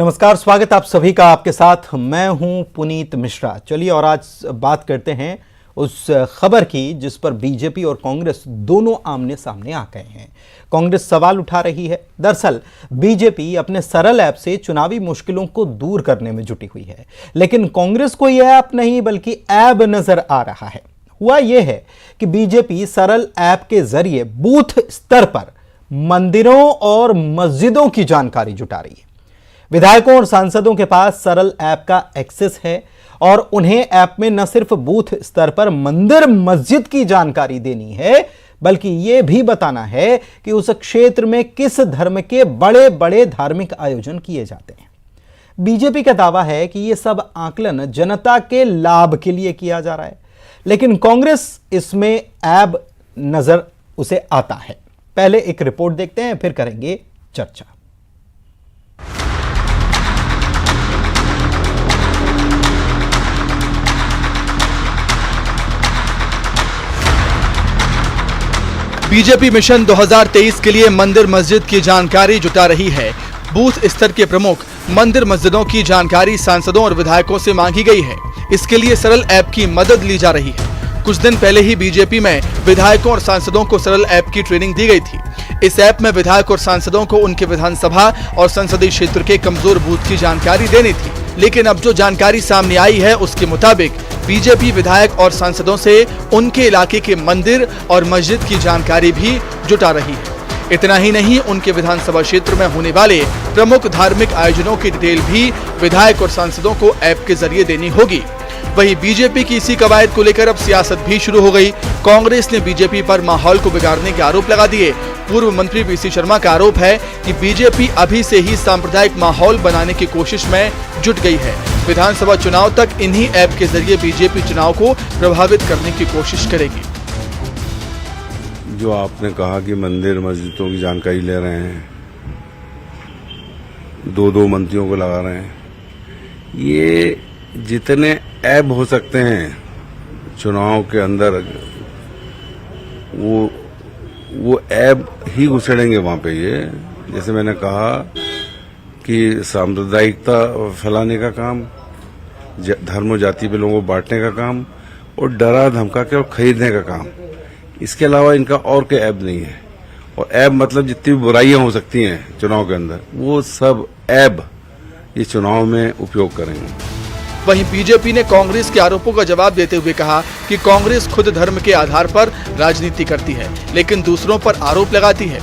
नमस्कार, स्वागत आप सभी का आपके साथ। मैं हूं पुनीत मिश्रा। चलिए और आज बात करते हैं उस खबर की जिस पर बीजेपी और कांग्रेस दोनों आमने सामने आ गए हैं। कांग्रेस सवाल उठा रही है। दरअसल बीजेपी अपने सरल ऐप से चुनावी मुश्किलों को दूर करने में जुटी हुई है, लेकिन कांग्रेस को यह ऐप नहीं बल्कि ऐब नजर आ रहा है। हुआ यह है कि बीजेपी सरल ऐप के जरिए बूथ स्तर पर मंदिरों और मस्जिदों की जानकारी जुटा रही है। विधायकों और सांसदों के पास सरल ऐप का एक्सेस है और उन्हें ऐप में न सिर्फ बूथ स्तर पर मंदिर मस्जिद की जानकारी देनी है, बल्कि यह भी बताना है कि उस क्षेत्र में किस धर्म के बड़े बड़े धार्मिक आयोजन किए जाते हैं। बीजेपी का दावा है कि यह सब आकलन जनता के लाभ के लिए किया जा रहा है, लेकिन कांग्रेस इसमें ऐब नजर उसे आता है। पहले एक रिपोर्ट देखते हैं, फिर करेंगे चर्चा। बीजेपी मिशन 2023 के लिए मंदिर मस्जिद की जानकारी जुटा रही है। बूथ स्तर के प्रमुख मंदिर मस्जिदों की जानकारी सांसदों और विधायकों से मांगी गई है। इसके लिए सरल ऐप की मदद ली जा रही है। कुछ दिन पहले ही बीजेपी में विधायकों और सांसदों को सरल ऐप की ट्रेनिंग दी गई थी। इस ऐप में विधायक और सांसदों को उनके विधानसभा और संसदीय क्षेत्र के कमजोर बूथ की जानकारी देनी थी, लेकिन अब जो जानकारी सामने आई है उसके मुताबिक बीजेपी विधायक और सांसदों से उनके इलाके के मंदिर और मस्जिद की जानकारी भी जुटा रही है। इतना ही नहीं, उनके विधानसभा क्षेत्र में होने वाले प्रमुख धार्मिक आयोजनों की डिटेल भी विधायक और सांसदों को ऐप के जरिए देनी होगी। वहीं बीजेपी की इसी कवायद को लेकर अब सियासत भी शुरू हो गई। कांग्रेस ने बीजेपी पर माहौल को बिगाड़ने के आरोप लगा दिए। पूर्व मंत्री पीसी शर्मा का आरोप है कि बीजेपी अभी से ही सांप्रदायिक माहौल बनाने की कोशिश में जुट गई है। विधानसभा चुनाव तक इन्हीं ऐप के जरिए बीजेपी चुनाव को प्रभावित करने की कोशिश करेगी। जो आपने कहा कि मंदिर मस्जिदों की जानकारी ले रहे हैं, दो मंत्रियों को लगा रहे हैं, ये जितने ऐप हो सकते हैं चुनाव के अंदर वो ऐप ही घुसेड़ेंगे वहां पे। ये जैसे मैंने कहा कि सांप्रदायिकता फैलाने का काम, धर्म और जाति पे लोगों को बांटने का काम और डरा धमका के और खरीदने का काम। इसके अलावा इनका और कोई ऐप नहीं है। और ऐप मतलब जितनी भी बुराइयां हो सकती हैं चुनाव के अंदर, वो सब ऐप ये चुनाव में उपयोग करेंगे। वहीं बीजेपी ने कांग्रेस के आरोपों का जवाब देते हुए कहा कि कांग्रेस खुद धर्म के आधार पर राजनीति करती है, लेकिन दूसरों पर आरोप लगाती है।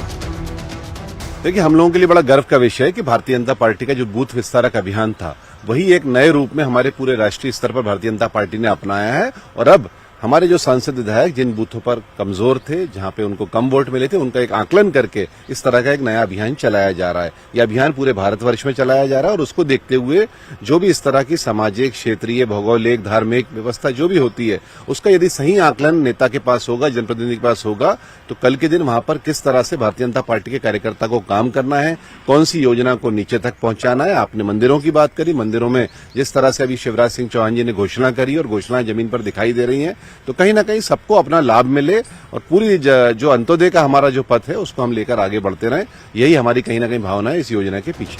देखिए, हम लोगों के लिए बड़ा गर्व का विषय है कि भारतीय जनता पार्टी का जो बूथ विस्तारक अभियान था, वही एक नए रूप में हमारे पूरे राष्ट्रीय स्तर पर भारतीय जनता पार्टी ने अपनाया है। और अब हमारे जो सांसद विधायक जिन बूथों पर कमजोर थे, जहां पे उनको कम वोट मिले थे, उनका एक आकलन करके इस तरह का एक नया अभियान चलाया जा रहा है। यह अभियान पूरे भारतवर्ष में चलाया जा रहा है और उसको देखते हुए जो भी इस तरह की सामाजिक, क्षेत्रीय, भौगोलिक, धार्मिक व्यवस्था जो भी होती है, उसका यदि सही आकलन नेता के पास होगा, जनप्रतिनिधि के पास होगा, तो कल के दिन वहां पर किस तरह से भारतीय जनता पार्टी के कार्यकर्ता को काम करना है, कौन सी योजना को नीचे तक पहुंचाना है। आपने मंदिरों की बात करी, मंदिरों में जिस तरह से अभी शिवराज सिंह चौहान जी ने घोषणा करी और घोषणाएं जमीन पर दिखाई दे रही हैं, तो कहीं ना कहीं सबको अपना लाभ मिले और पूरी जो अंत्योदय का हमारा जो पथ है उसको हम लेकर आगे बढ़ते रहें। यही हमारी कहीं ना कहीं भावना है इस योजना के पीछे।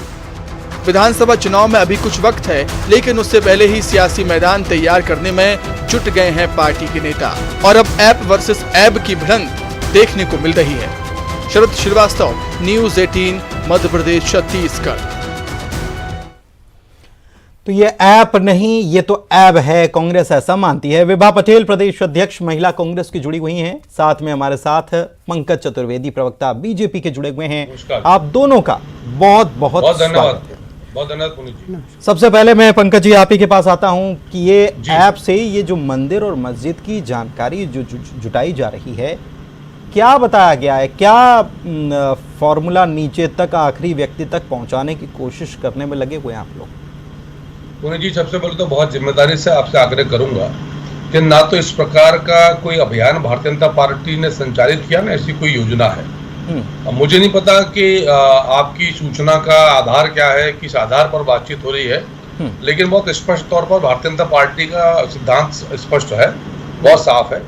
विधानसभा चुनाव में अभी कुछ वक्त है, लेकिन उससे पहले ही सियासी मैदान तैयार करने में जुट गए हैं पार्टी के नेता और अब ऐप वर्सेस ऐब की भिड़ंत देखने को मिल रही है। शरद श्रीवास्तव, न्यूज़ 18, मध्य प्रदेश, छत्तीसगढ़। तो ये ऐप नहीं, ये तो ऐब है, कांग्रेस ऐसा मानती है। विभा पटेल, प्रदेश अध्यक्ष महिला कांग्रेस की जुड़ी हुई हैं। साथ में हमारे साथ पंकज चतुर्वेदी, प्रवक्ता बीजेपी के जुड़े हुए हैं। आप दोनों का बहुत बहुत धन्यवाद। बहुत धन्यवाद पुनीत जी। सबसे पहले मैं पंकज जी आप ही के पास आता हूं कि ये ऐप से ये जो मंदिर और मस्जिद की जानकारी जो जुटाई जा रही है, क्या बताया गया है, क्या फॉर्मूला नीचे तक आखिरी व्यक्ति तक पहुंचाने की कोशिश करने में लगे हुए हैं आप लोग? पुनीत जी, सबसे पहले तो बहुत जिम्मेदारी से आपसे आग्रह करूंगा कि ना तो इस प्रकार का कोई अभियान भारतीय जनता पार्टी ने संचालित किया, ना ऐसी कोई योजना है। अब मुझे नहीं पता कि आपकी सूचना का आधार क्या है, किस आधार पर बातचीत हो रही है, लेकिन बहुत स्पष्ट तौर पर भारतीय जनता पार्टी का सिद्धांत स्पष्ट है, बहुत साफ है।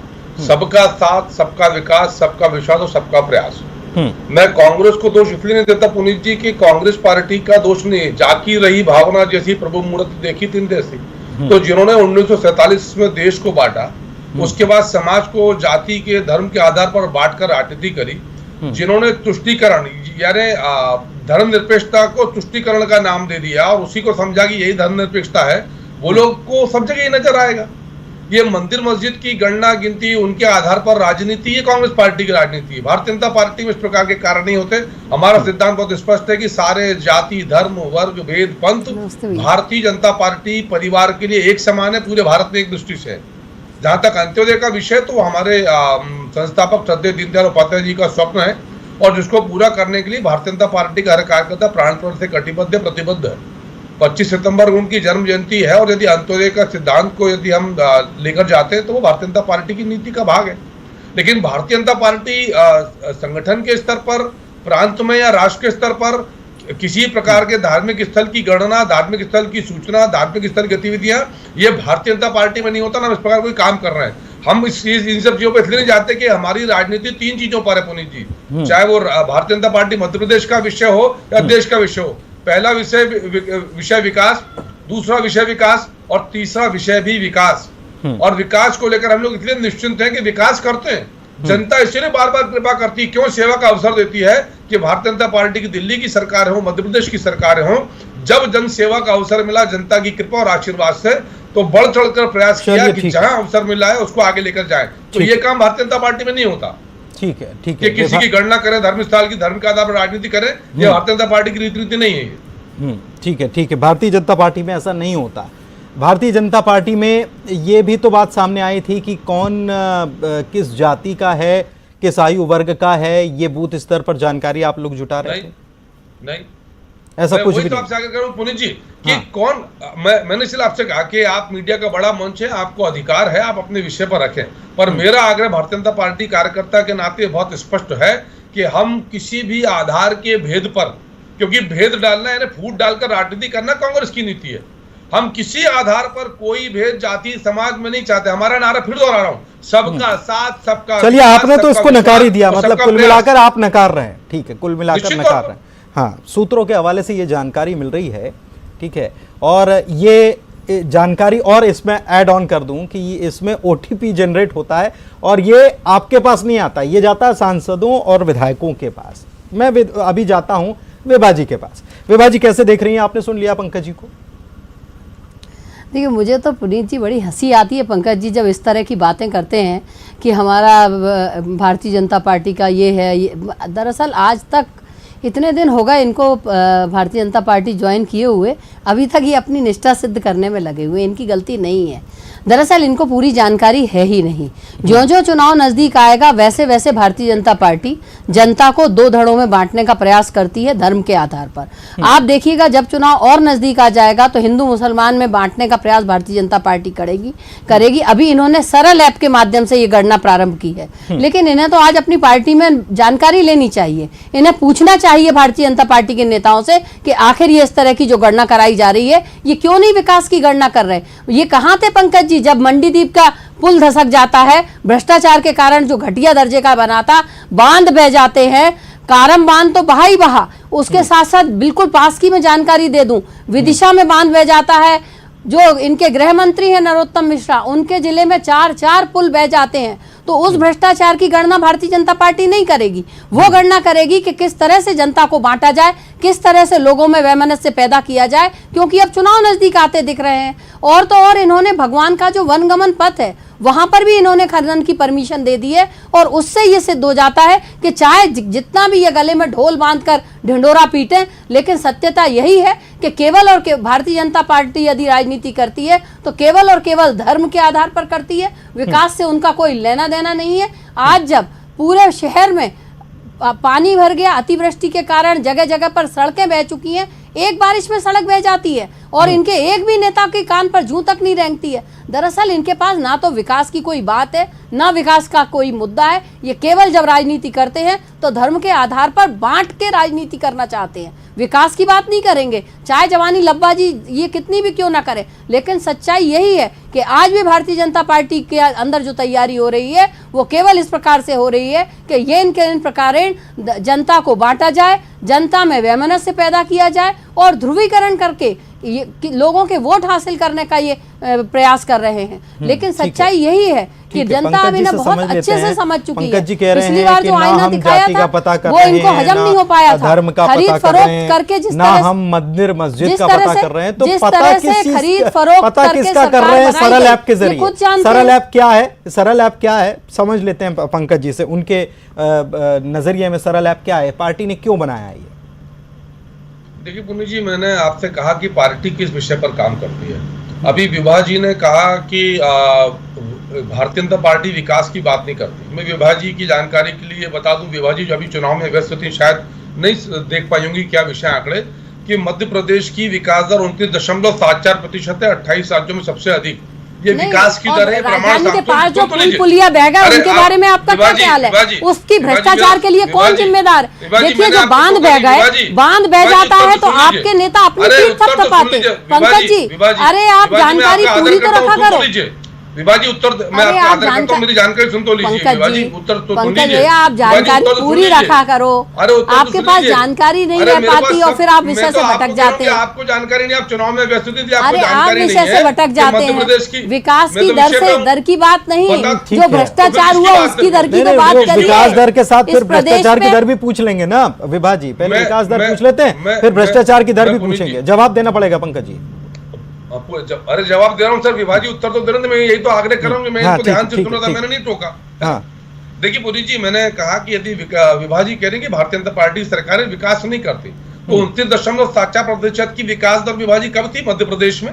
सबका साथ, सबका विकास, सबका विश्वास और सबका प्रयास। मैं कांग्रेस को दोष इसलिए नहीं देता पुनीत जी कि कांग्रेस पार्टी का दोष नहीं है। जाकी रही भावना जैसी प्रभु मूर्ति देखी तीन जैसी। तो जिन्होंने 1947 में देश को बांटा, उसके बाद समाज को जाति के धर्म के आधार पर बांटकर राजनीति करी, जिन्होंने तुष्टीकरण यानी धर्मनिरपेक्षता को तुष्टीकरण का नाम दे दिया और उसी को समझा कि यही धर्मनिरपेक्षता है, वो लोग को सब जगह ये नजर आएगा। ये मंदिर मस्जिद की गणना गिनती उनके आधार पर राजनीति, ये कांग्रेस पार्टी की राजनीति है। भारतीय जनता पार्टी में इस प्रकार के कारण नहीं होते। हमारा सिद्धांत बहुत स्पष्ट है कि सारे जाति, धर्म, वर्ग, भेद, पंथ भारतीय जनता पार्टी परिवार के लिए एक समान है, पूरे भारत में एक दृष्टि से है। जहां तक अंत्योदय का विषय, तो हमारे संस्थापक श्रद्धेय दीनदयाल उपाध्याय जी का स्वप्न है और जिसको पूरा करने के लिए भारतीय जनता पार्टी का हर कार्यकर्ता प्राणपण से कटिबद्ध प्रतिबद्ध है। 25 सितंबर उनकी जन्म जयंती है और यदि अंत्योदय का सिद्धांत को यदि हम लेकर जाते हैं तो वो भारतीय जनता पार्टी की नीति का भाग है। लेकिन भारतीय जनता पार्टी संगठन के स्तर पर, प्रांत में या राष्ट्र के स्तर पर किसी प्रकार के धार्मिक स्थल की गणना, धार्मिक स्थल की सूचना, धार्मिक स्थल गतिविधियां, ये भारतीय जनता पार्टी में नहीं होता। ना इस प्रकार कोई काम कर रहे हैं। हम इन सब चीजों पर इसलिए नहीं जाते कि हमारी राजनीति 3 चीजों पर है पुनीत जी, चाहे वो भारतीय जनता पार्टी मध्य प्रदेश का विषय हो या देश का विषय हो। पहला विषय विकास, दूसरा विषय विकास और तीसरा विषय भी विकास। और विकास को लेकर हम लोग इसलिए निश्चिंत हैं कि विकास करते हैं। जनता इसलिए बार बार कृपा करती है, क्यों सेवा का अवसर देती है कि भारतीय जनता पार्टी की दिल्ली की सरकार हो, मध्य प्रदेश की सरकार हो, जब जन सेवा का अवसर मिला जनता की कृपा और आशीर्वाद से, तो बढ़ चढ़कर प्रयास किया कि जहां अवसर मिला है उसको आगे लेकर जाए। तो ये काम भारतीय जनता पार्टी में नहीं होता। ठीक है, ठीक कि है। किसी की गणना करें, धर्मस्थल की धर्म के आधार पर राजनीति करें, ये भारतीय जनता पार्टी की रीति नहीं है। ठीक है, ठीक है। भारतीय जनता पार्टी में ऐसा नहीं होता। भारतीय जनता पार्टी में ये भी तो बात सामने आई थी कि कौन किस जाति का है, किस आयु वर्ग का है, ये बूथ स्तर पर जानकारी आप लोग जुटा रहे थे? नहीं, ऐसा कुछ भी तो आपसे आगे करूं पुनीत जी कि कौन, मैंने इसलिए आपसे कहा कि आप मीडिया का बड़ा मंच है, आपको अधिकार है, आप अपने विषय पर रखें। पर मेरा आग्रह भारतीय जनता पार्टी कार्यकर्ता के नाते बहुत स्पष्ट है कि हम किसी भी आधार के भेद पर, क्योंकि भेद डालना यानी फूट डालकर राजनीति करना कांग्रेस की नीति है, हम किसी आधार पर कोई भेद जाति समाज में नहीं चाहते। हमारा नारा फिर दोहरा रहा हूं, सबका साथ, सबका। चलिए, आपने तो इसको नकार ही दिया, मतलब कुल मिलाकर आप नकार रहे हैं। ठीक है, कुल मिलाकर नकार रहे हैं। हाँ, सूत्रों के हवाले से ये जानकारी मिल रही है। ठीक है, और ये जानकारी और इसमें ऐड ऑन कर दूं कि इसमें OTP जनरेट होता है और ये आपके पास नहीं आता, ये जाता है सांसदों और विधायकों के पास। मैं अभी जाता हूं विभा जी के पास। विभा जी, कैसे देख रही हैं? आपने सुन लिया पंकज जी को? देखिए, मुझे तो पुनीत जी बड़ी हंसी आती है पंकज जी जब इस तरह की बातें करते हैं कि हमारा भारतीय जनता पार्टी का ये है। दरअसल आज तक इतने दिन हो गए इनको भारतीय जनता पार्टी ज्वाइन किए हुए, अभी तक ये अपनी निष्ठा सिद्ध करने में लगे हुए। इनकी गलती नहीं है, दरअसल इनको पूरी जानकारी है ही नहीं। जो जो चुनाव नज़दीक आएगा वैसे वैसे भारतीय जनता पार्टी जनता को 2 धड़ों में बांटने का प्रयास करती है धर्म के आधार पर। आप देखिएगा, जब चुनाव और नज़दीक आ जाएगा तो हिंदू मुसलमान में बांटने का प्रयास भारतीय जनता पार्टी करेगी। अभी इन्होंने सरल ऐप के माध्यम से ये गणना प्रारंभ की है, लेकिन इन्हें तो आज अपनी पार्टी में जानकारी लेनी चाहिए। इन्हें पूछना चाहिए भारतीय जनता पार्टी के नेताओं से कि आखिर ये इस तरह की जो गणना कराई जा रही है, ये क्यों नहीं विकास की गणना कर रहे? ये कहाँ थे पंकज जी जब मंडीदीप का पुल धसक जाता है, भ्रष्टाचार के कारण जो घटिया दर्जे का बना था, बांध बह जाते हैं, कारम बांध तो बहा ही बहा, उसके साथ साथ बिल्कुल पास की मैं जानकारी दे दूं, विदिशा में बांध बह जाता है। जो इनके गृह मंत्री हैं नरोत्तम मिश्रा, उनके जिले में 4 पुल बह जाते हैं। तो उस भ्रष्टाचार की गणना भारतीय जनता पार्टी नहीं करेगी, वो गणना करेगी कि किस तरह से जनता को बांटा जाए, किस तरह से लोगों में वैमनस्य पैदा किया जाए, क्योंकि अब चुनाव नजदीक आते दिख रहे हैं। और तो और इन्होंने भगवान का जो वनगमन पथ है वहां पर भी इन्होंने खनन की परमिशन दे दी है, और उससे ये सिद्ध हो जाता है कि चाहे जितना भी ये गले में ढोल बांधकर ढिंडोरा पीटे, लेकिन सत्यता यही है कि केवल और भारतीय जनता पार्टी यदि राजनीति करती है तो केवल और केवल धर्म के आधार पर करती है, विकास से उनका कोई लेना देना नहीं है। आज जब पूरे शहर में पानी भर गया, अतिवृष्टि के कारण जगह जगह पर सड़कें बह चुकी हैं, एक बारिश में सड़क बह जाती है और इनके एक भी नेता के कान पर जूं तक नहीं रेंगती है। दरअसल इनके पास ना तो विकास की कोई बात है, ना विकास का कोई मुद्दा है। ये केवल जब राजनीति करते हैं तो धर्म के आधार पर बांट के राजनीति करना चाहते हैं, विकास की बात नहीं करेंगे, चाहे जवानी लब्बाजी ये कितनी भी क्यों ना करे, लेकिन सच्चाई यही है कि आज भी भारतीय जनता पार्टी के अंदर जो तैयारी हो रही है वो केवल इस प्रकार से हो रही है कि ये इन प्रकार जनता को बांटा जाए, जनता में वैमनस्य पैदा किया जाए और ध्रुवीकरण करके लोगों के वोट हासिल करने का ये प्रयास कर रहे हैं। लेकिन सच्चाई यही है कि जनता अब इन्हें बहुत अच्छे से समझ चुकी है। पिछली बार जो आईना दिखाया था वो इनको हजम नहीं हो पाया था। खरीद फरोख्त करके जिस तरह हम मंदिर मस्जिद का पता कर रहे हैं, तो जिस तरह से खरीद फरोख्त करके कर रहे हैं सरल ऐप के जरिए। खुद जानते हैं सरल ऐप क्या है, सरल ऐप क्या है समझ लेते हैं पंकज जी से, उनके नजरिए में सरल ऐप क्या है, पार्टी ने क्यों बनाया है? देखिए पुनीत जी, मैंने आपसे कहा कि पार्टी किस विषय पर काम करती है। अभी विभा जी ने कहा कि भारतीय जनता पार्टी विकास की बात नहीं करती। मैं विभा जी की जानकारी के लिए बता दूं, विभा जी जो अभी चुनाव में व्यस्त थी, शायद नहीं देख पाई होंगी क्या विषय आंकड़े, कि मध्य प्रदेश की विकास दर 29.74% है, 28 राज्यों में सबसे अधिक। ये विकास की दर है। राजधानी के पास जो पुलिया बह गया उनके बारे में आपका क्या ख्याल है? उसकी भ्रष्टाचार के लिए कौन जिम्मेदार? देखिए जो बांध बह गए, बांध बह जाता है तो आपके नेता अपनी पीठ थपथपाते। पंकज जी, अरे आप जानकारी पूरी तो रखा करो। विभाजी उत्तर मैं आपको आदर करता हूं, मेरी जानकारी सुन तो लीजिए। विभाजी उत्तर तो सुन लीजिए। आप जानकारी पूरी रखा करो। आपके पास जानकारी नहीं रह पाती और फिर आप विषय से भटक जाते हैं। आपको जानकारी नहीं, आप चुनाव में व्यस्त थी, अरे आप विषय से भटक जाते हैं। विकास की दर से दर की बात नहीं, जो भ्रष्टाचार हुआ उसकी दर की तो बात करिए। विकास दर के साथ फिर भ्रष्टाचार की दर भी पूछ लेंगे ना विभाजी, पहले विकास दर पूछ लेते हैं फिर भ्रष्टाचार की दर भी पूछेंगे। जवाब देना पड़ेगा पंकज जी। अरे जवाब दे रहा हूँ सर, विभाजी उत्तर तो दे रहे थे, मैं यही तो आग्रह कर रहा हूँ। मैं इनको ध्यान से सुन रहा था, मैंने नहीं टोका। देखिए पुनीत जी, मैंने कहा कि यदि विभाजी कह रहे हैं कि भारतीय जनता पार्टी सरकारें विकास नहीं करती, तो 29.74% की विकास दर विभाजी कब थी मध्य प्रदेश में?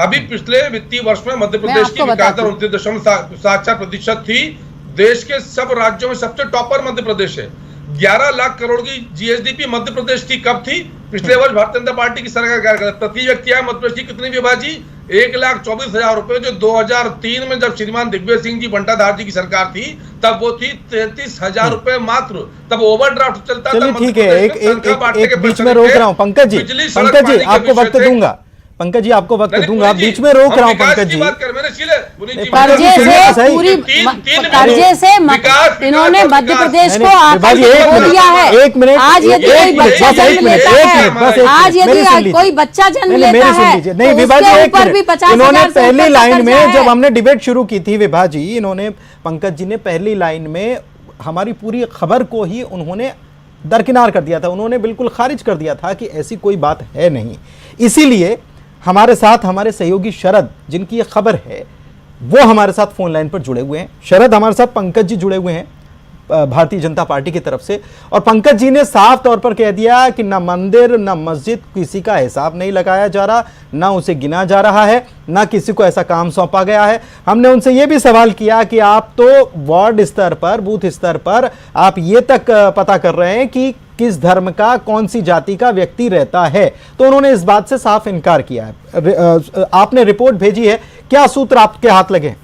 अभी पिछले वित्तीय वर्ष में मध्य प्रदेश की विकास दर 29.74% थी। देश के सब राज्यों में सबसे टॉपर मध्य प्रदेश है। 11 लाख करोड़ की जीएसडीपी मध्य प्रदेश की कब थी? पिछले वर्ष भारतीय जनता पार्टी की सरकार। प्रति व्यक्ति आय मध्य प्रदेश की कितनी विभाजी? 1,24,000 रुपए, जो 2003 में जब श्रीमान दिग्विजय सिंह जी बंटाधार जी की सरकार थी तब वो थी 33,000 रुपए मात्र। तब ओवरड्राफ्ट चलता था। ठीक है, एक बीच में रोक रहा हूँ पंकज जी, आपको वक्त दूंगा। पंकज जी आपको वक्त दूंगा, बीच में रोक रहा हूँ पंकज जी। कर्जे से इन्होंने मध्य प्रदेश को खो दिया है। एक मिनट, आज यदि कोई बच्चा जन्म लेता है, आज यदि कोई बच्चा जन्म लेता है, नहीं विभाजी, इन्होंने पहली लाइन में जब हमने डिबेट शुरू की थी, विभाजी इन्होंने पंकज जी ने पहली लाइन में हमारी पूरी खबर को ही उन्होंने दरकिनार कर दिया था। उन्होंने बिल्कुल खारिज कर दिया था कि ऐसी कोई बात है नहीं। इसीलिए हमारे साथ हमारे सहयोगी शरद, जिनकी ये खबर है, वो हमारे साथ फोन लाइन पर जुड़े हुए हैं। शरद हमारे साथ पंकज जी जुड़े हुए हैं भारतीय जनता पार्टी की तरफ से, और पंकज जी ने साफ तौर पर कह दिया कि ना मंदिर ना मस्जिद किसी का हिसाब नहीं लगाया जा रहा, ना उसे गिना जा रहा है, ना किसी को ऐसा काम सौंपा गया है। हमने उनसे ये भी सवाल किया कि आप तो वार्ड स्तर पर, बूथ स्तर पर आप ये तक पता कर रहे हैं कि किस धर्म का, कौन सी जाति का व्यक्ति रहता है, तो उन्होंने इस बात से साफ इनकार किया है। आपने रिपोर्ट भेजी है, क्या सूत्र आपके हाथ लगे?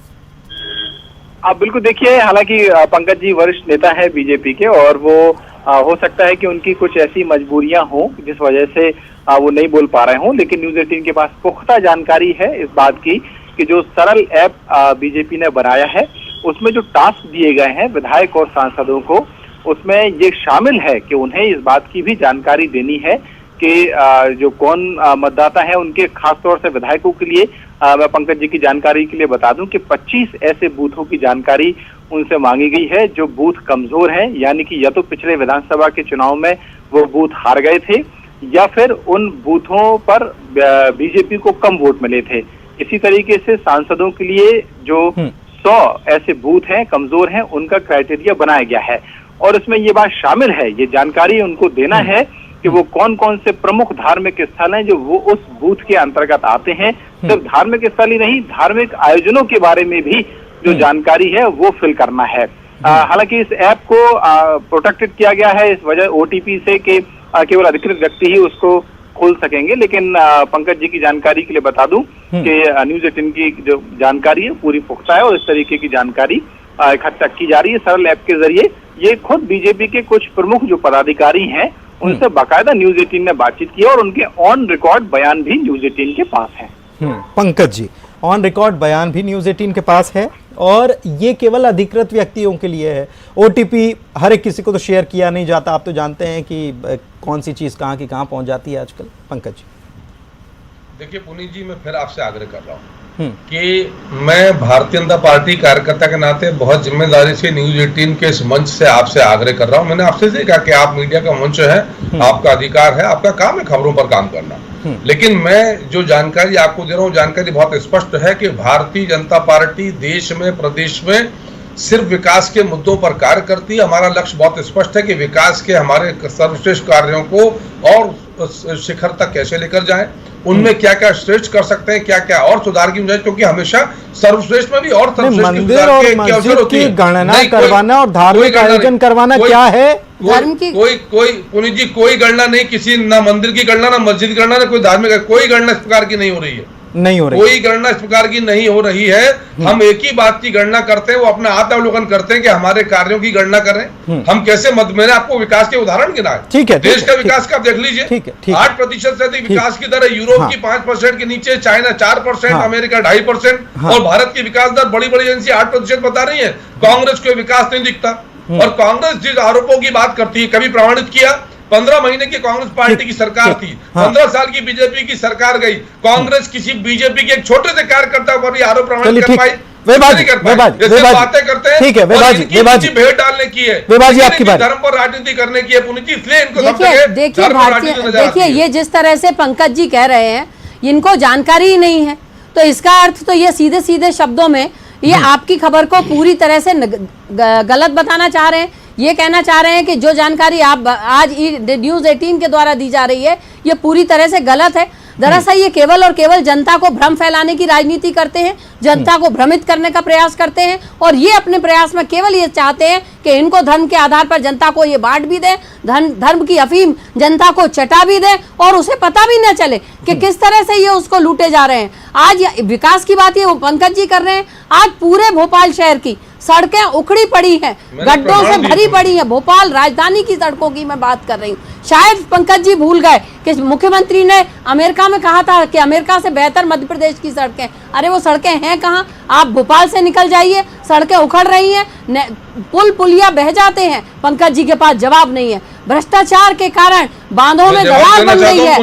आप बिल्कुल देखिए, हालांकि पंकज जी वरिष्ठ नेता है बीजेपी के, और वो हो सकता है कि उनकी कुछ ऐसी मजबूरियां हों जिस वजह से वो नहीं बोल पा रहे हों, लेकिन न्यूज़ 18 के पास पुख्ता जानकारी है इस बात की कि जो सरल ऐप बीजेपी ने बनाया है उसमें जो टास्क दिए गए हैं विधायक और सांसदों को, उसमें ये शामिल है कि उन्हें इस बात की भी जानकारी देनी है कि जो कौन मतदाता है उनके, खासतौर से विधायकों के लिए मैं पंकज जी की जानकारी के लिए बता दूं कि 25 ऐसे बूथों की जानकारी उनसे मांगी गई है जो बूथ कमजोर हैं, यानी कि या तो पिछले विधानसभा के चुनाव में वो बूथ हार गए थे या फिर उन बूथों पर बीजेपी को कम वोट मिले थे। इसी तरीके से सांसदों के लिए जो 100 ऐसे बूथ हैं कमजोर हैं, उनका क्राइटेरिया बनाया गया है, और इसमें ये बात शामिल है, ये जानकारी उनको देना है कि वो कौन कौन से प्रमुख धार्मिक स्थल हैं जो वो उस बूथ के अंतर्गत आते हैं। सिर्फ धार्मिक स्थल ही नहीं, धार्मिक आयोजनों के बारे में भी जो जानकारी है वो फिल करना है। हालांकि इस ऐप को प्रोटेक्टेड किया गया है इस वजह ओटीपी से कि केवल अधिकृत व्यक्ति ही उसको खोल सकेंगे, लेकिन पंकज जी की जानकारी के लिए बता दूं कि न्यूज़ 18 की जो जानकारी है पूरी पुख्ता है और इस तरीके की जानकारी इकट्ठा की जा रही है सरल ऐप के जरिए। ये खुद बीजेपी के कुछ प्रमुख जो पदाधिकारी हैं उनसे बाकायदा न्यूज 18 ने बातचीत की और उनके ऑन रिकॉर्ड बयान भी न्यूज 18 के पास है। पंकज जी, ऑन रिकॉर्ड बयान भी न्यूज 18 के पास है और ये केवल अधिकृत व्यक्तियों के लिए है। ओटीपी हर एक किसी को तो शेयर किया नहीं जाता। आप तो जानते हैं कि कौन सी चीज कहाँ की कहाँ पहुंच जाती है आजकल। पंकज जी देखिए पुनीत जी, मैं फिर आपसे आग्रह कर रहा हूँ कि मैं भारतीय जनता पार्टी कार्यकर्ता के नाते बहुत जिम्मेदारी से न्यूज 18 के इस मंच से आपसे आग्रह कर रहा हूँ। मैंने आपसे देखा कि आप मीडिया का मंच है, आपका अधिकार है, आपका काम है खबरों पर काम करना, लेकिन मैं जो जानकारी आपको दे रहा हूँ, जानकारी बहुत स्पष्ट है कि भारतीय जनता पार्टी देश में, प्रदेश में सिर्फ विकास के मुद्दों पर कार्य करती है। हमारा लक्ष्य बहुत स्पष्ट है कि विकास के हमारे सर्वश्रेष्ठ कार्यों को और शिखर तक कैसे लेकर जाएं, उनमें क्या क्या श्रेष्ठ कर सकते हैं, क्या क्या और सुधार की गुंजाइश, क्योंकि हमेशा सर्वश्रेष्ठ में भी और मंदिर और मस्जिद की गणना करवाना और धार्मिक आयोजन करवाना क्या है? धर्म की कोई पुनीत जी, कोई गणना नहीं, किसी ना मंदिर की गणना, ना मस्जिद की गणना, ना कोई धार्मिक, कोई गणना इस प्रकार की नहीं हो रही है। नहीं हो रही, कोई गणना इस प्रकार की नहीं हो रही है। हम एक ही बात की गणना करते हैं, वो अपना आत्मावलोकन करते हैं कि हमारे कार्यों की गणना करें। हम कैसे मैंने आपको विकास के उदाहरण गिनाए। ठीक है, देश का विकास का आप देख लीजिए, 8% से अधिक विकास की दर है। यूरोप की 5% के नीचे, चाइना 4%, अमेरिका 2.5%, और भारत की विकास दर बड़ी बड़ी एजेंसी 8% बता रही है। कांग्रेस को विकास नहीं दिखता, और कांग्रेस जिस आरोपों की बात करती है, कभी प्रमाणित किया? 15 महीने की कांग्रेस पार्टी की सरकार थी, 15 साल की बीजेपी की सरकार गई, कांग्रेस किसी बीजेपी के एक छोटे से कार्यकर्ता पर भी आरोप प्रमाणित कर पाई? बातें करते हैं, ठीक है, भेंट डालने की है, आपकी बात, धर्म पर राजनीति करने की है पुनीत जी, इसलिए इनको देखिए ये जिस तरह से पंकज जी कह रहे हैं, इनको जानकारी ही नहीं है, तो इसका अर्थ तो ये सीधे सीधे शब्दों में ये आपकी खबर को पूरी तरह से गलत बताना चाह रहे हैं। ये कहना चाह रहे हैं कि जो जानकारी आप आज न्यूज 18 के द्वारा दी जा रही है, ये पूरी तरह से गलत है। दरअसल ये केवल और केवल जनता को भ्रम फैलाने की राजनीति करते हैं, जनता को भ्रमित करने का प्रयास करते हैं, और ये अपने प्रयास में केवल ये चाहते हैं कि इनको धर्म के आधार पर जनता को ये बांट भी दें, धर्म की अफीम जनता को चटा भी दें, और उसे पता भी न चले कि किस तरह से ये उसको लूटे जा रहे हैं। आज विकास की बात ये पंकज जी कर रहे हैं, आज पूरे भोपाल शहर की सड़कें उखड़ी पड़ी हैं, गड्ढों से भरी पड़ी हैं। भोपाल राजधानी की सड़कों की मैं बात कर रही हूँ। शायद पंकज जी भूल गए कि मुख्यमंत्री ने अमेरिका में कहा था कि अमेरिका से बेहतर मध्य प्रदेश की सड़कें। अरे वो सड़कें हैं कहाँ? आप भोपाल से निकल जाइए, सड़कें उखड़ रही हैं, पुल पुलिया बह जाते हैं, पंकज जी के पास जवाब नहीं है। भ्रष्टाचार के कारण बांधों में दरार बन रही है,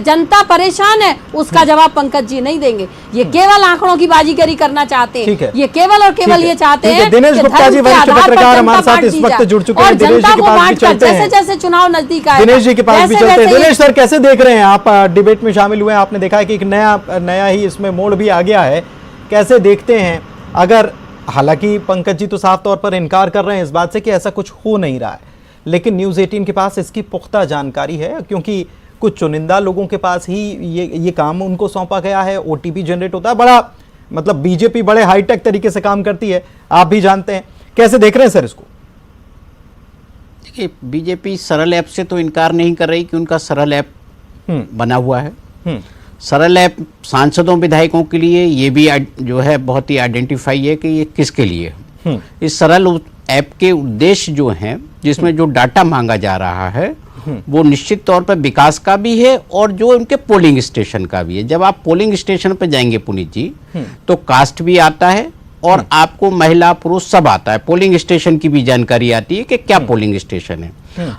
जनता परेशान है, उसका जवाब पंकज जी नहीं देंगे। ये केवल आंकड़ों की बाजीगरी करना चाहते हैं, ये केवल और केवल ये चाहते हैं। दिनेश गुप्ता जी वरिष्ठ पत्रकार हमारे साथ इस वक्त जुड़ चुके हैं। दिनेश जी के पास भी चलते हैं, जैसे जैसे चुनाव नजदीक आए, दिनेश जी के पास भी चलते हैं। दिनेश सर, कैसे देख रहे हैं आप? डिबेट में शामिल हुए, आपने देखा है कि एक नया ही इसमें मोड़ भी आ गया है, कैसे देखते हैं? अगर हालांकि पंकज जी तो साफ तौर पर इनकार कर रहे हैं इस बात से कि ऐसा कुछ हो नहीं रहा है, लेकिन न्यूज 18 के पास इसकी पुख्ता जानकारी है, क्योंकि कुछ चुनिंदा लोगों के पास ही ये काम उनको सौंपा गया है। ओटीपी जनरेट होता है, बड़ा मतलब बीजेपी बड़े हाईटेक तरीके से काम करती है, आप भी जानते हैं। कैसे देख रहे हैं सर इसको? देखिए, बीजेपी सरल ऐप से तो इनकार नहीं कर रही कि उनका सरल ऐप बना हुआ है। सरल ऐप सांसदों विधायकों के लिए ये भी जो है बहुत ही आइडेंटिफाई है कि ये किसके लिए है। इस सरल ऐप के उद्देश्य जो हैं, जिसमें जो डाटा मांगा जा रहा है वो निश्चित तौर पर विकास का भी है और जो उनके पोलिंग स्टेशन का भी है। जब आप पोलिंग स्टेशन पर जाएंगे पुनीत जी, तो कास्ट भी आता है और आपको महिला पुरुष सब आता है। पोलिंग स्टेशन की भी जानकारी आती है कि क्या पोलिंग स्टेशन है।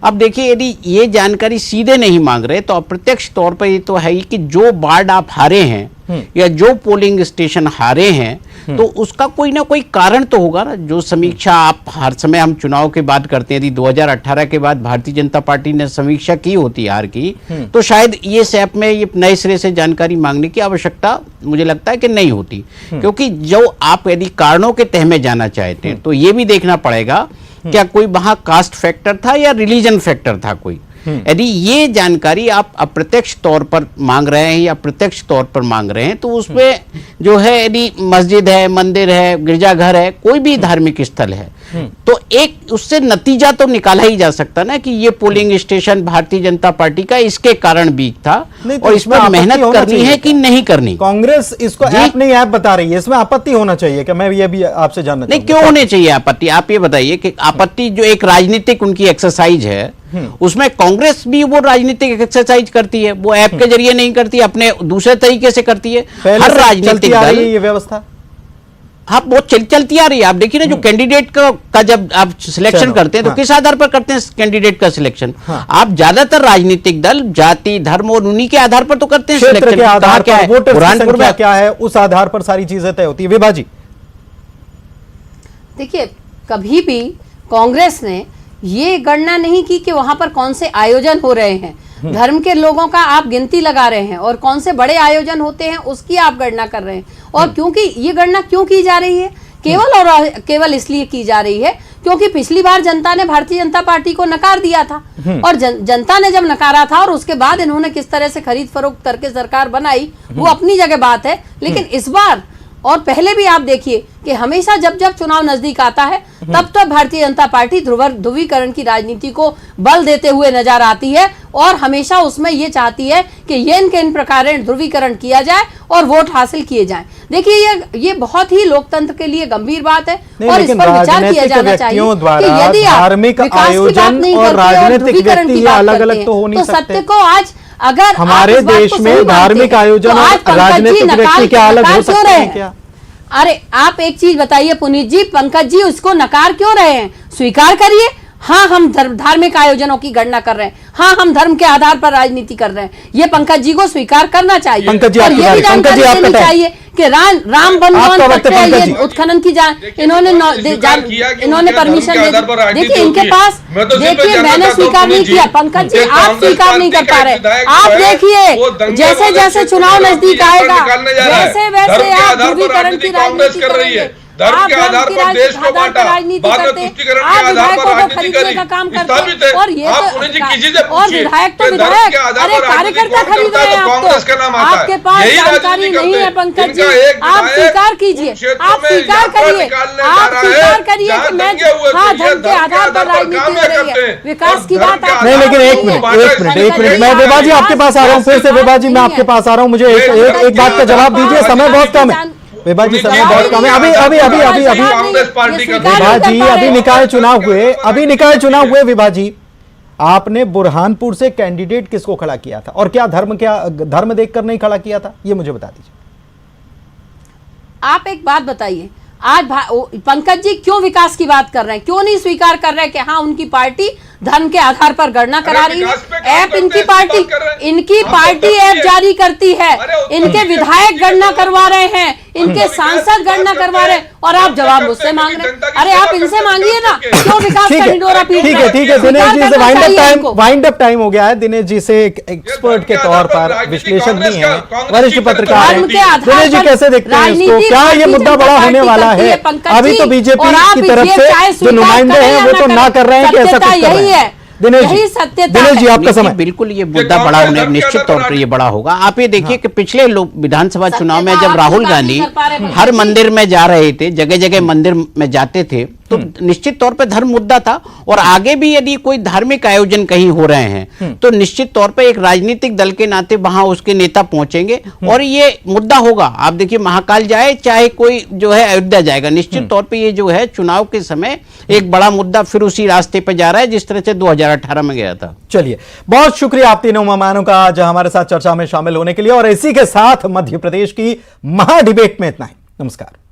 अब देखिए, यदि ये जानकारी सीधे नहीं मांग रहे तो अप्रत्यक्ष तौर पर ये तो है ही कि जो वार्ड आप हारे हैं या जो पोलिंग स्टेशन हारे हैं, तो उसका कोई ना कोई कारण तो होगा ना। जो समीक्षा आप हर समय हम चुनाव की बात करते हैं, यदि 2018 के बाद भारतीय जनता पार्टी ने समीक्षा की होती हार की, तो शायद ये ऐप में ये नए सिरे से जानकारी मांगने की आवश्यकता मुझे लगता है कि नहीं होती। क्योंकि जो आप यदि कारणों के तह में जाना चाहते हैं, तो ये भी देखना पड़ेगा क्या कोई वहां कास्ट फैक्टर था या रिलीजन फैक्टर था कोई। यदि ये जानकारी आप अप्रत्यक्ष तौर पर मांग रहे हैं या प्रत्यक्ष तौर पर मांग रहे हैं, तो उसमें जो है यदि मस्जिद है, मंदिर है, गिरजाघर है, कोई भी धार्मिक स्थल है, तो एक उससे नतीजा तो निकाला ही जा सकता ना कि ये polling station Bharatiya Janata party का इसके कारण वीक था तो और इसमें मेहनत करनी है कि नहीं करनी। कांग्रेस इसको ऐप नहीं ऐप बता रही है, इसमें आपत्ति होना चाहिए क्या? मैं ये भी आपसे जानना नहीं, क्यों होने चाहिए आपत्ति? आप ये बताइए कि आपत्ति जो एक राजनीतिक उनकी एक्सरसाइज है, उसमें कांग्रेस भी वो राजनीतिक एक्सरसाइज करती है, वो ऐप के जरिए नहीं करती, अपने दूसरे तरीके से करती है। हर राजनीतिक दल ये व्यवस्था हाँ वो चलती आ रही है। आप देखिए ना, जो कैंडिडेट का जब आप सिलेक्शन करते हैं तो किस आधार पर करते हैं कैंडिडेट का सिलेक्शन? आप ज्यादातर राजनीतिक दल जाति, धर्म और उन्हीं के आधार पर तो करते हैं क्षेत्र सिलेक्शन। के आधार क्या है, वोटर बुरहानपुर संख्या में क्या है, उस आधार पर सारी चीजें तय होती है। विभा जी देखिए, कभी भी कांग्रेस ने ये गणना नहीं की कि वहां पर कौन से आयोजन हो रहे हैं, धर्म के लोगों का आप गिनती लगा रहे हैं और कौन से बड़े आयोजन होते हैं उसकी आप गणना कर रहे हैं। और क्योंकि ये गणना क्यों की जा रही है? केवल और केवल इसलिए की जा रही है क्योंकि पिछली बार जनता ने भारतीय जनता पार्टी को नकार दिया था, और जनता ने जब नकारा था और उसके बाद इन्होंने किस तरह से खरीद फरोख्त करके सरकार बनाई, वो अपनी जगह बात है। लेकिन इस बार और पहले भी आप देखिए कि हमेशा जब जब चुनाव नजदीक आता है तब तब भारतीय जनता पार्टी ध्रुवीकरण की राजनीति को बल देते हुए नजर आती है और हमेशा उसमें ये चाहती है कि ये इन प्रकार ध्रुवीकरण किया जाए और वोट हासिल किए जाएं। देखिए, ये बहुत ही लोकतंत्र के लिए गंभीर बात है और इस पर विचार किया जाना चाहिए कि यदि आप धार्मिक विकास की बात आयोजन नहीं और करते और राजनीतिक ध्रुवीकरण की व्यक्ति बात अलग करते अलग हैं, तो हो नहीं तो सकते। सत्य को आज अगर हमारे देश में धार्मिक आयोजन और राजनीतिक व्यक्ति क्या अलग हो सकते हैं क्या? अरे आप एक चीज बताइए पुनीत जी, पंकज जी उसको नकार क्यों रहे हैं? स्वीकार करिए, हाँ हम धार्मिक आयोजनों की गणना कर रहे हैं, हाँ हम धर्म के आधार पर राजनीति कर रहे हैं, ये पंकज जी को स्वीकार करना चाहिए। पंकज जी, और ये भी जानकारी देनी चाहिए कि राम बनवन ये उत्खनन की इन्होंने परमिशन दे दी। देखिए इनके पास, देखिए मैंने स्वीकार नहीं किया, पंकज जी आप स्वीकार नहीं कर पा रहे। आप देखिए जैसे जैसे चुनाव नजदीक आएगा वैसे वैसे आप ध्रुवीकरण की राजनीति करेंगे, धर्म के आधार पर देश को बांटा, बाद में तुष्टिकरण के आधार पर राजनीति करी, स्थापित है। और ये आप उन्हें जी किसी से और पूछिए, विधायक तो धर्म के विधायक, आधार अरे पर राजनीति कार्यकर्ता कौन खरीद करता रहे है हैं तो आप कांग्रेस का तो, नाम आता है। आपके पास यही जानकारी राजनीति नहीं है करते हैं। पंकज जी, इनका एक आप विधायक स्वीकार कीजिए, उन क्षेत्रों आप में स्वीकार यात्रा करिए, निकालने आप जा रहा है, स्वीकार करिए जहाँ कि मैं दंगे हुए थे, हाँ ये धर्म के आधार पर राजनीति काम हो रही करते है, हैं। विकास की बात आप नहीं, लेकिन एक मिनट मैं विभा जी आपके पास आ रहा हूँ, फिर से विभा जी मैं आपके पास आ रहा हूँ, मुझे एक बात का जवाब दीजिए, समय बहुत कम है विभा जी, समय बहुत कम है। अभी कांग्रेस पार्टी का विभा जी अभी निकाय चुनाव हुए विभा जी, आपने बुरहानपुर से कैंडिडेट किसको खड़ा किया था और क्या धर्म देखकर नहीं खड़ा किया था, ये मुझे बता दीजिए। आप एक बात बताइए, आज पंकज जी क्यों विकास की बात कर रहे हैं, क्यों नहीं स्वीकार कर रहे हैं कि हाँ उनकी पार्टी धर्म के आधार पर गणना करा रही है? ऐप इनकी पार्टी ऐप जारी करती है, इनके विधायक गणना करवा रहे हैं, इनके सांसद गणना करवा रहे हैं और आप जवाब मुझसे मांग रहे हैं। अरे आप इनसे मांगिए ना, क्यों विकास का ढिंढोरा पीट रहे हैं? ठीक है दिनेश जी से वाइंड अप टाइम हो गया है। दिनेश जी से एक एक्सपर्ट के तौर पर, विश्लेषक नहीं है, वरिष्ठ पत्रकार हैं, दिनेश जी कैसे देखते हैं इसको? क्या ये मुद्दा बड़ा होने वाला है? अभी तो बीजेपी की तरफ से जो नुमाइंदे हैं वो तो ना कर रहे हैं कि ऐसा कुछ कर रहे हैं। दिनेश जी आपका समय। बिल्कुल ये मुद्दा बड़ा होने, निश्चित तौर पर ये बड़ा होगा। आप ये देखिए कि पिछले विधानसभा चुनाव में जब राहुल गांधी हर मंदिर में जा रहे थे, जगह जगह मंदिर में जाते थे, तो निश्चित तौर पे धर्म मुद्दा था। और आगे भी यदि कोई धार्मिक आयोजन कहीं हो रहे हैं तो निश्चित तौर पे एक राजनीतिक दल के नाते वहां उसके नेता पहुंचेंगे और ये मुद्दा होगा। आप देखिए महाकाल जाए चाहे कोई जो है अयोध्या जाएगा, निश्चित तौर पे ये जो है चुनाव के समय एक बड़ा मुद्दा फिर उसी रास्ते पे जा रहा है जिस तरह से 2018 में गया था। चलिए, बहुत शुक्रिया आप तीनों मेहमानों का आज हमारे साथ चर्चा में शामिल होने के लिए, और इसी के साथ मध्य प्रदेश की महा डिबेट में इतना ही। नमस्कार।